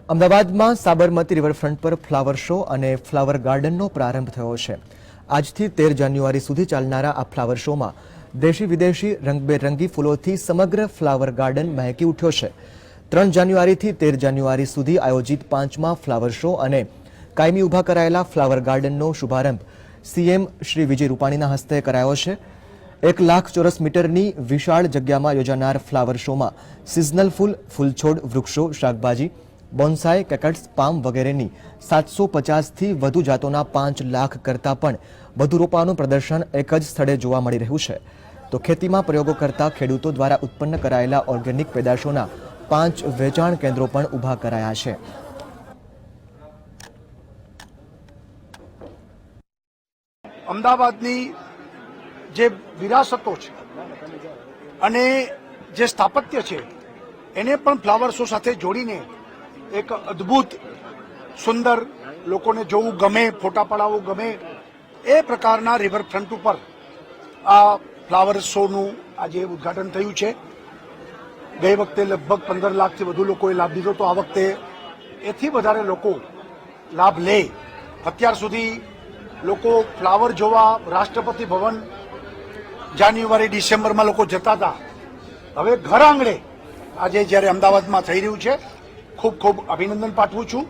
અમદાવાદમાં સાબરમતી રિવરફ્રન્ટ પર flower show અને ફ્લાવર ગાર્ડનનો પ્રારંભ થયો છે। આજથી 13 જાન્યુઆરી સુધી ચાલનારા આ ફ્લાવર શોમાં દેશી વિદેશી રંગબેરંગી ફૂલોથી સમગ્ર ફ્લાવર ગાર્ડન મહેકી ઉઠ્યો છે। 3 જાન્યુઆરીથી 13 જાન્યુઆરી સુધી આયોજિત 5મા ફ્લાવર શો અને કાયમી ઊભા કરાયેલા ફ્લાવર ગાર્ડનનો શુભારંભ સીએમ શ્રી વિજય રૂપાણીના હસ્તે કરાયો છે। 1 લાખ ચોરસ મીટરની વિશાળ જગ્યામાં યોજાનાર ફ્લાવર શોમાં સિઝનલ ફૂલ, ફૂલછોડ, વૃક્ષો, શાકભાજી, બોન્સાઈ, કેકટ્સ, પામ વગેરેની 750થી વધુ જાતોના 5 લાખ કરતાં પણ વધુ રોપાનું પ્રદર્શન એક જ સ્થળે જોવા મળી રહ્યું છે। તો ખેતીમાં પ્રયોગો કરતા ખેડૂતો દ્વારા ઉત્પન્ન કરાયેલા ઓર્ગેનિક પેદાશોના 5 વેચાણ કેન્દ્રો પણ ઊભા કરાયા છે। અમદાવાદની જે વિરાસતો છે અને જે સ્થાપત્ય છે એને પણ ફ્લાવર શો સાથે જોડીને એક અદ્ભુત સુંદર લોકોને જોવું ગમે, ફોટા પડાવવું ગમે એ પ્રકારના રિવરફ્રન્ટ ઉપર આ ફ્લાવર શોનું આજે ઉદ્ઘાટન થયું છે। ગઈ વખતે લગભગ 15 લાખથી વધુ લોકોએ લાભ લીધો, તો આ વખતે એથી વધારે લોકો લાભ લે। અત્યાર સુધી લોકો ફ્લાવર જોવા રાષ્ટ્રપતિ ભવન જાન્યુઆરી ડિસેમ્બરમાં લોકો જતા હતા, હવે ઘર આંગણે આજે જ્યારે અમદાવાદમાં થઈ રહ્યું છે, ખૂબ ખૂબ અભિનંદન પાઠવું છું।